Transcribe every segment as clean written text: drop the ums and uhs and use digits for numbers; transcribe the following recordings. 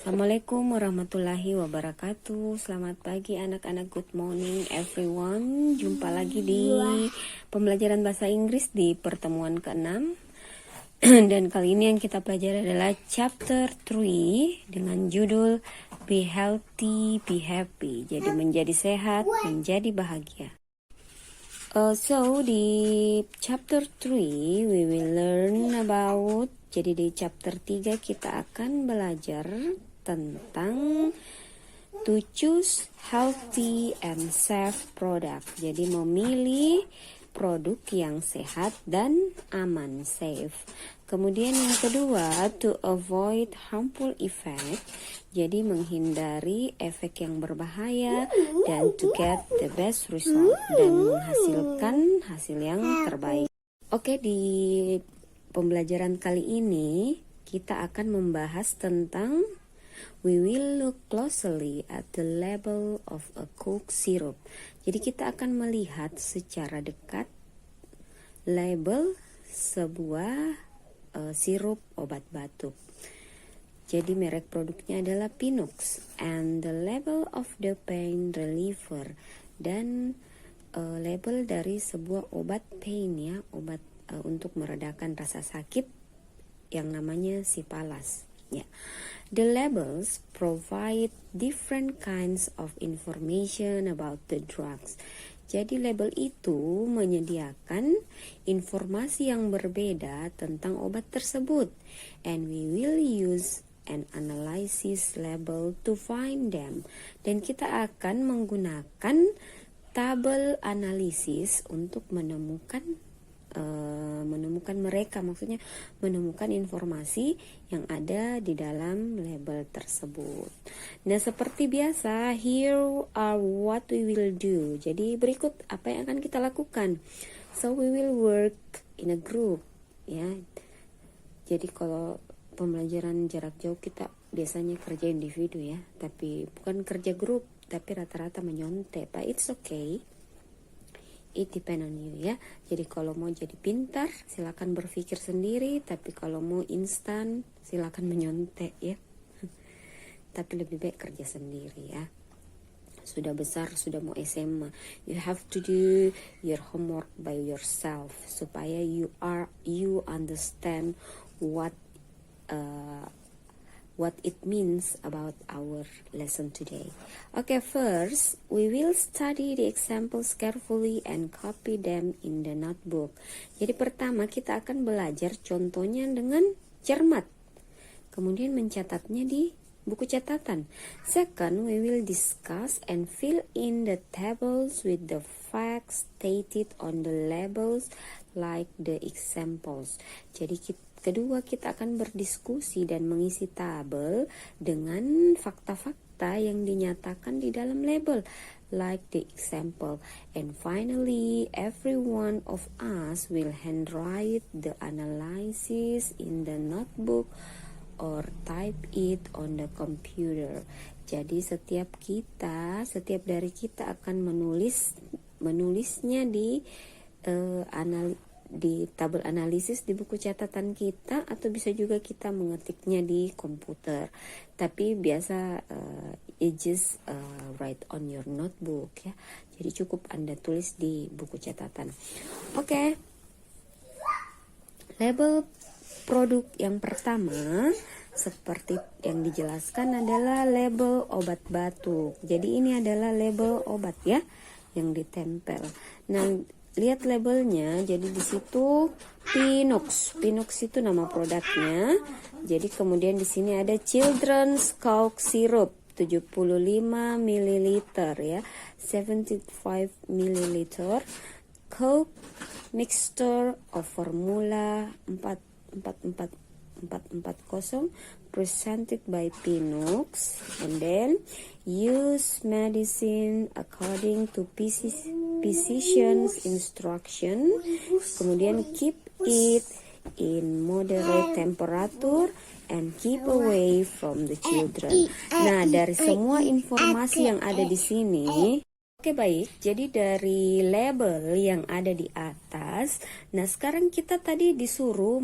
Assalamualaikum warahmatullahi wabarakatuh. Selamat pagi anak-anak, good morning everyone. Jumpa lagi di pembelajaran bahasa Inggris di pertemuan ke-6. Dan kali ini yang kita pelajari adalah chapter 3 dengan judul Be Healthy, Be Happy. Jadi menjadi sehat, menjadi bahagia. So di chapter 3 we will learn about, jadi di chapter 3 kita akan belajar tentang to choose healthy and safe product. Jadi memilih produk yang sehat dan aman, safe. Kemudian yang kedua, to avoid harmful effect. Jadi menghindari efek yang berbahaya dan to get the best result, dan menghasilkan hasil yang terbaik. Oke, di pembelajaran kali ini kita akan membahas tentang we will look closely at the label of a Coke syrup. Jadi kita akan melihat secara dekat label sebuah sirup obat batuk. Jadi merek produknya adalah Pinox, and the label of the pain reliever, dan label dari sebuah obat pain, ya, obat untuk meredakan rasa sakit yang namanya Cialis, ya. The labels provide different kinds of information about the drugs. Jadi label itu menyediakan informasi yang berbeda tentang obat tersebut, and we will use an analysis label to find them. Dan kita akan menggunakan tabel analisis untuk menemukan mereka, maksudnya menemukan informasi yang ada di dalam label tersebut. Nah, seperti biasa, here are what we will do. Jadi berikut apa yang akan kita lakukan. So we will work in a group, ya. Jadi kalau pembelajaran jarak jauh kita biasanya kerja individu, ya, tapi bukan kerja grup, tapi rata-rata menyontek. But it's okay. It depend on you, ya. Jadi kalau mau jadi pintar, silakan berpikir sendiri. Tapi kalau mau instan, silakan menyontek, ya. Tapi lebih baik kerja sendiri, ya. Sudah besar, sudah mau SMA, you have to do your homework by yourself supaya you understand what it means about our lesson today. Okay, first we will study the examples carefully and copy them in the notebook. Jadi pertama kita akan belajar contohnya dengan cermat, kemudian mencatatnya di buku catatan. Second, we will discuss and fill in the tables with the facts stated on the labels like the examples. Jadi kedua, kita akan berdiskusi dan mengisi tabel dengan fakta-fakta yang dinyatakan di dalam label, like the example. And finally, every one of us will handwrite the analysis in the notebook or type it on the computer. Jadi setiap dari kita akan menulisnya di tabel analisis di buku catatan kita, atau bisa juga kita mengetiknya di komputer. Tapi biasa just write on your notebook, ya. Jadi cukup Anda tulis di buku catatan. Oke. Label produk yang pertama seperti yang dijelaskan adalah label obat batuk. Jadi ini adalah label obat, ya, yang ditempel. Nah, lihat labelnya. Jadi di situ Pinox itu nama produknya. Jadi kemudian di sini ada Children's Coke Syrup 75 ml, ya, 75 ml. Coke Mixture of Formula 4440 presented by Pinox, and then use medicine according to physician's instruction. Kemudian keep it in moderate temperature and keep away from the children. Nah, dari semua informasi yang ada di sini, oke, baik. Jadi dari label yang ada di atas, nah sekarang kita tadi disuruh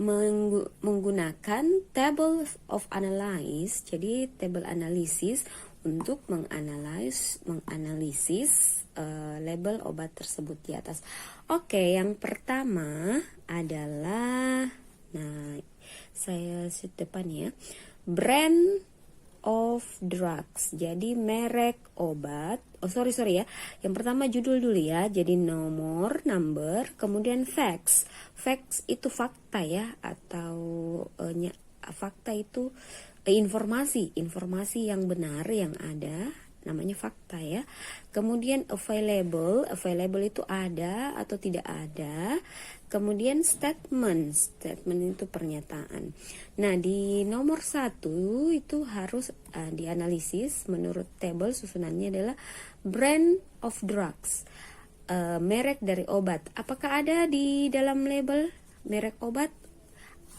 menggunakan table of analysis, jadi table analisis untuk menganalisis label obat tersebut di atas. Oke, yang pertama adalah, nah saya depan ya, brand of drugs, jadi merek obat. Sorry ya, yang pertama judul dulu ya, jadi number, kemudian facts itu fakta ya, atau fakta itu informasi yang benar yang ada, namanya fakta ya. Kemudian available itu ada atau tidak ada. Kemudian statement itu pernyataan. Nah, di nomor 1 itu harus dianalisis menurut table, susunannya adalah brand of drugs, merek dari obat. Apakah ada di dalam label merek obat?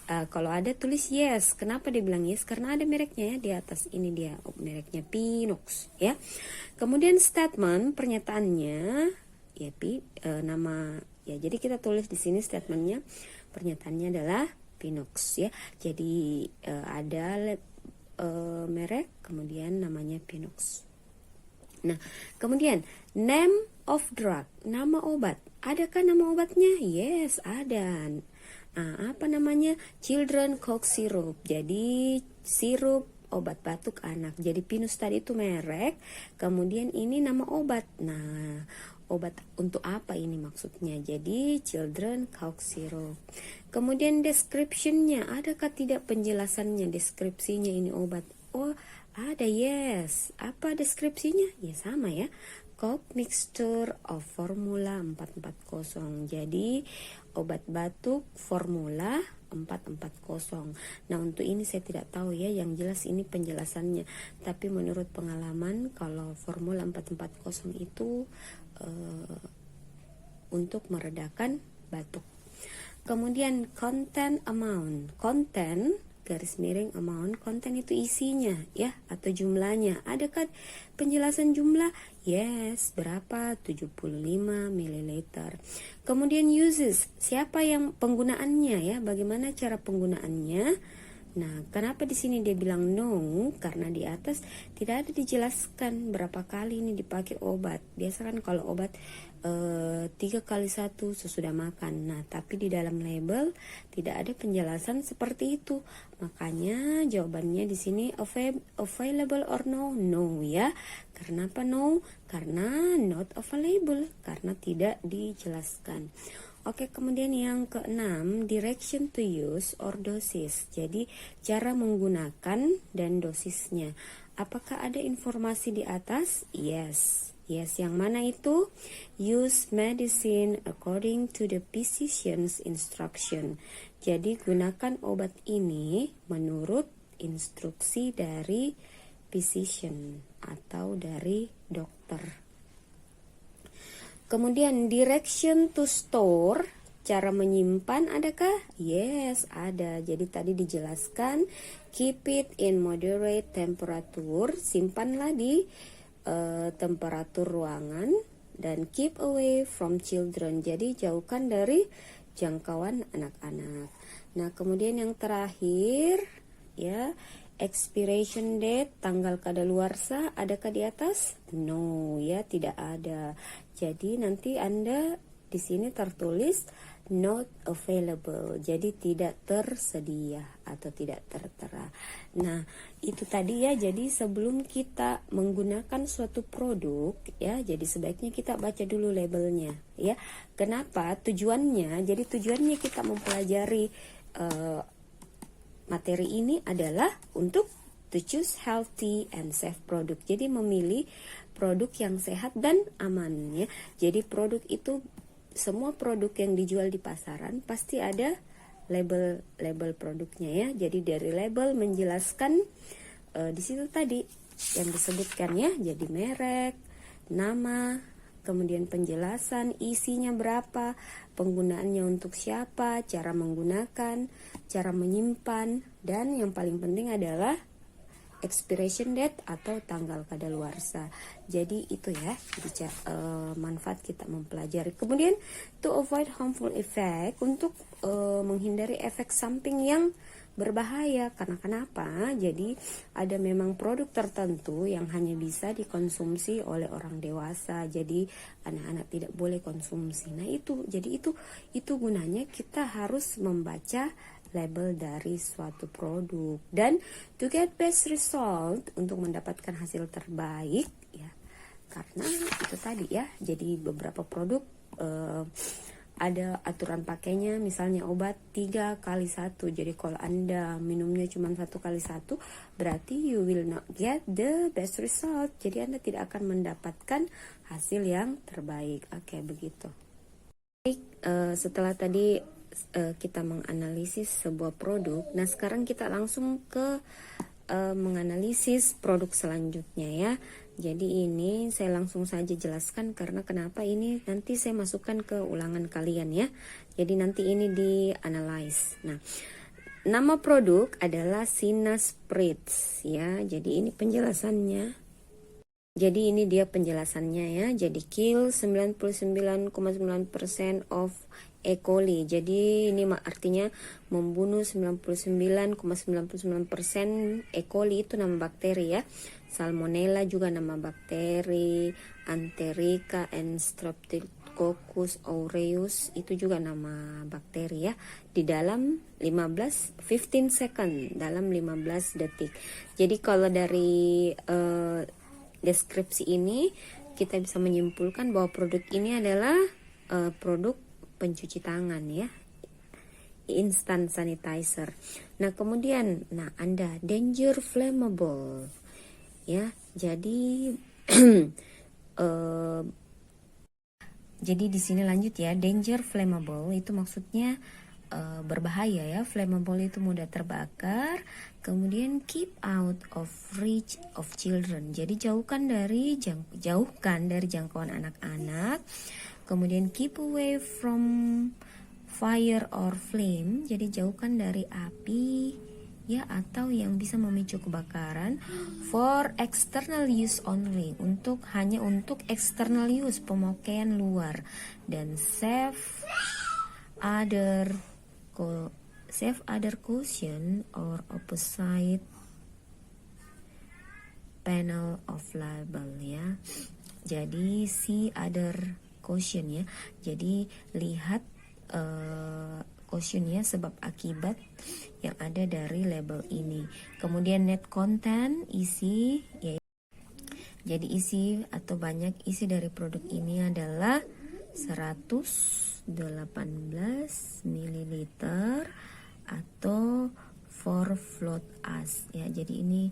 Kalau ada tulis yes. Kenapa dibilang yes? Karena ada mereknya ya di atas, ini dia mereknya Pinox ya. Kemudian statement, pernyataannya ya nama ya, jadi kita tulis di sini statementnya, pernyataannya adalah Pinox ya. Jadi ada merek, kemudian namanya Pinox. Nah, kemudian name of drug, nama obat. Adakah nama obatnya? Yes, ada. Apa namanya? Children cough syrup. Jadi sirup obat batuk anak. Jadi Pinus tadi itu merek, kemudian ini nama obat. Nah, obat untuk apa ini maksudnya? Jadi children cough syrup. Kemudian description-nya, adakah tidak penjelasannya, deskripsinya ini obat? Oh, ada, yes. Apa deskripsinya? Ya sama ya. Cough mixture of formula 440. Jadi obat batuk formula 440. Nah, untuk ini saya tidak tahu ya, yang jelas ini penjelasannya. Tapi menurut pengalaman, kalau formula 440 itu untuk meredakan batuk. Kemudian content amount, konten garis miring amount, konten itu isinya ya, atau jumlahnya. Adakah penjelasan jumlah? Yes, berapa? 75 ml. Kemudian uses, siapa yang penggunaannya ya, bagaimana cara penggunaannya. Nah, kenapa di sini dia bilang no? Karena di atas tidak ada dijelaskan berapa kali ini dipakai obat. Biasa kan kalau obat 3 kali 1 sesudah makan. Nah, tapi di dalam label tidak ada penjelasan seperti itu. Makanya jawabannya di sini available or no? No ya. Kenapa no? Karena not available, karena tidak dijelaskan. Oke, kemudian yang keenam, direction to use or dosis. Jadi cara menggunakan dan dosisnya. Apakah ada informasi di atas? Yes. Yes, yang mana itu? Use medicine according to the physician's instruction. Jadi gunakan obat ini menurut instruksi dari physician atau dari dokter. Kemudian direction to store, cara menyimpan adakah? Yes, ada. Jadi tadi dijelaskan keep it in moderate temperature, simpanlah di temperatur ruangan, dan keep away from children, jadi jauhkan dari jangkauan anak-anak. Nah, kemudian yang terakhir ya, expiration date, tanggal kadaluarsa, adakah di atas? No ya, tidak ada. Jadi nanti Anda di sini tertulis not available, jadi tidak tersedia atau tidak tertera. Nah, itu tadi ya. Jadi sebelum kita menggunakan suatu produk ya, jadi sebaiknya kita baca dulu labelnya ya. Kenapa? Tujuannya, jadi tujuannya kita mempelajari materi ini adalah untuk to choose healthy and safe product. Jadi memilih produk yang sehat dan aman ya. Jadi produk itu, semua produk yang dijual di pasaran pasti ada label produknya ya. Jadi dari label menjelaskan di situ tadi yang disebutkan ya. Jadi merek, nama, kemudian penjelasan isinya berapa, penggunaannya untuk siapa, cara menggunakan, cara menyimpan, dan yang paling penting adalah expiration date atau tanggal kadaluarsa. Jadi itu ya, manfaat kita mempelajari. Kemudian to avoid harmful effect, untuk menghindari efek samping yang berbahaya. Karena kenapa? Jadi ada memang produk tertentu yang hanya bisa dikonsumsi oleh orang dewasa. Jadi anak-anak tidak boleh konsumsi. Nah, itu gunanya kita harus membaca label dari suatu produk. Dan to get best result, untuk mendapatkan hasil terbaik ya. Karena itu tadi ya. Jadi beberapa produk ada aturan pakainya, misalnya obat 3x1. Jadi kalau Anda minumnya cuma 1x1, berarti you will not get the best result. Jadi Anda tidak akan mendapatkan hasil yang terbaik. Oke, begitu. Baik, setelah tadi kita menganalisis sebuah produk, nah sekarang kita langsung ke menganalisis produk selanjutnya ya. Jadi ini saya langsung saja jelaskan, karena kenapa ini nanti saya masukkan ke ulangan kalian ya. Jadi nanti ini di-analyze. Nah, nama produk adalah Sinasprits ya. Jadi ini penjelasannya. Jadi ini dia penjelasannya ya. Jadi kill 99,9% of E. coli. Jadi ini artinya membunuh 99,99% E. coli, itu nama bakteri ya. Salmonella juga nama bakteri, Enterica and Streptococcus aureus itu juga nama bakteri ya. Di dalam 15 second, dalam 15 detik. Jadi kalau dari deskripsi ini kita bisa menyimpulkan bahwa produk ini adalah produk pencuci tangan ya, instant sanitizer. Nah, kemudian Anda danger flammable ya. Jadi jadi di sini lanjut ya, danger flammable itu maksudnya berbahaya ya. Flammable itu mudah terbakar. Kemudian keep out of reach of children. Jadi jauhkan dari jangkauan anak-anak. Kemudian keep away from fire or flame. Jadi jauhkan dari api ya, atau yang bisa memicu kebakaran. For external use only, hanya untuk external use, pemakaian luar. Dan save other caution or opposite panel of label ya. Jadi see other caution ya. Jadi lihat caution ya, sebab akibat yang ada dari label ini. Kemudian net content, isi ya. Jadi isi atau banyak isi dari produk ini adalah 118 ml atau 4 float as ya. Jadi ini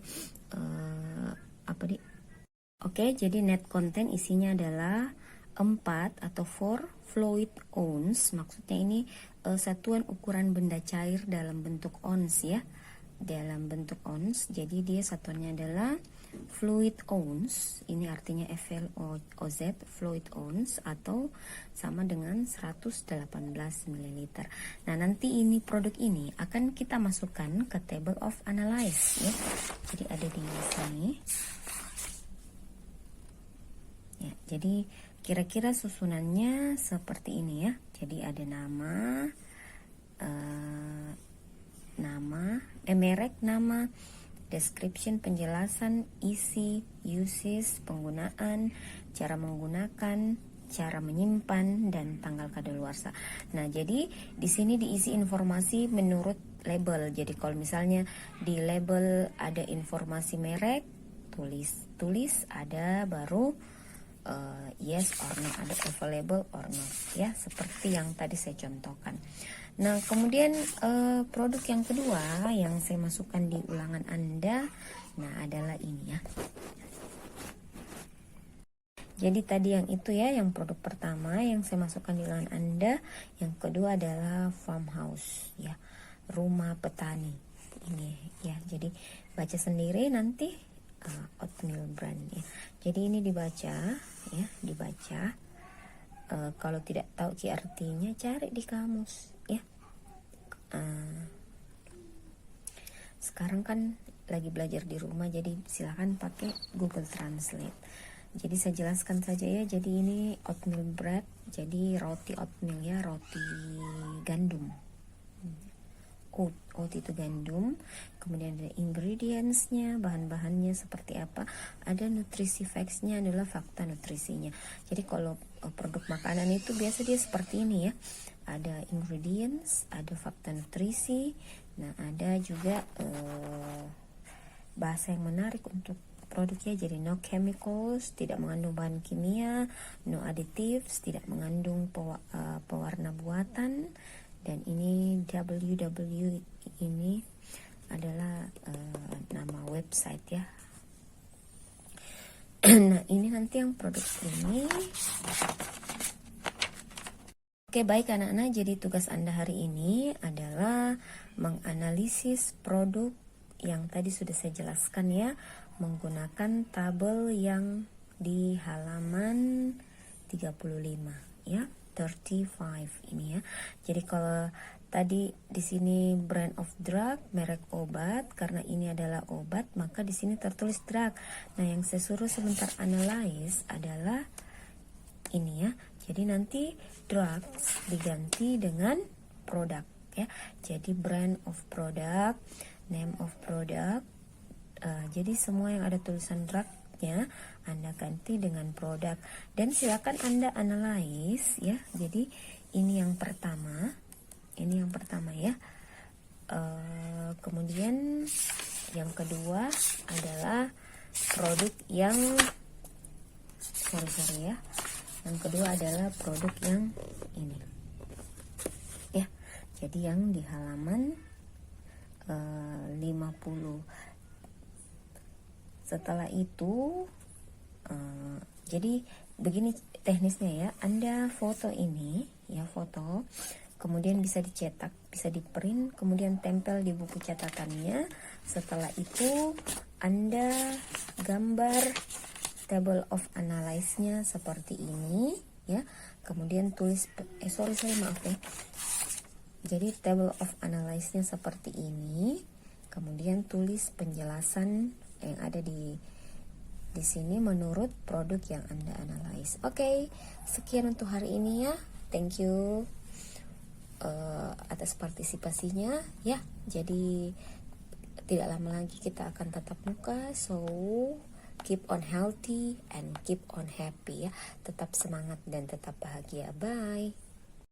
Oke, jadi net content isinya adalah 4 atau 4 fluid ounce. Maksudnya ini satuan ukuran benda cair dalam bentuk ounce ya. Dalam bentuk ounce. Jadi dia satuannya adalah fluid ounce. Ini artinya FLOZ, fluid ounce, atau sama dengan 118 ml. Nah, nanti ini produk ini akan kita masukkan ke table of analyze ya. Jadi ada di sini. Ya, jadi kira-kira susunannya seperti ini ya. Jadi ada merek, nama, description, penjelasan, isi, uses, penggunaan, cara menggunakan, cara menyimpan, dan tanggal kadaluarsa. Nah, jadi di sini diisi informasi menurut label. Jadi kalau misalnya di label ada informasi merek, tulis ada, baru yes or no, ada available or not ya, seperti yang tadi saya contohkan. Nah, kemudian produk yang kedua yang saya masukkan di ulangan Anda adalah ini ya. Jadi tadi yang itu ya, yang produk pertama yang saya masukkan di ulangan Anda. Yang kedua adalah farmhouse ya, rumah petani ini ya. Jadi baca sendiri nanti. Oatmeal brand ya. Jadi ini dibaca ya, dibaca. Kalau tidak tahu artinya cari di kamus ya. Sekarang kan lagi belajar di rumah, jadi silakan pakai Google Translate. Jadi saya jelaskan saja ya. Jadi ini oatmeal bread, jadi roti oatmeal ya, roti gandum. Oat itu gandum, kemudian ada ingredientsnya, bahan-bahannya seperti apa, ada nutrisi facts-nya, adalah fakta nutrisinya. Jadi kalau produk makanan itu biasa dia seperti ini ya, ada ingredients, ada fakta nutrisi, nah ada juga bahasa yang menarik untuk produknya, jadi no chemicals, tidak mengandung bahan kimia, no additives, tidak mengandung pewarna buatan. Dan ini www ini adalah nama website ya. Nah ini nanti yang produk ini. Oke baik anak-anak, jadi tugas Anda hari ini adalah menganalisis produk yang tadi sudah saya jelaskan ya, menggunakan tabel yang di halaman 35 ya. 35 ini ya. Jadi kalau tadi di sini brand of drug, merek obat, karena ini adalah obat, maka di sini tertulis drug. Nah, yang saya suruh sebentar analyze adalah ini ya. Jadi nanti drugs diganti dengan produk ya. Jadi brand of product, name of product. Jadi semua yang ada tulisan drugnya Anda ganti dengan produk, dan silakan Anda analyze ya. Jadi ini yang pertama ya. Kemudian yang kedua adalah produk yang sorry ya. Yang kedua adalah produk yang ini ya. Jadi yang di halaman 50. Setelah itu jadi begini teknisnya ya, Anda foto ini ya, foto, kemudian bisa dicetak, bisa di print, kemudian tempel di buku catatannya. Setelah itu Anda gambar table of analyze-nya seperti ini ya, kemudian tulis maaf ya. Jadi table of analyze-nya seperti ini, kemudian tulis penjelasan yang ada di sini menurut produk yang Anda analyze. Oke, sekian untuk hari ini ya. Thank you atas partisipasinya ya. Jadi tidak lama lagi kita akan tatap muka. So keep on healthy and keep on happy ya. Tetap semangat dan tetap bahagia. Bye.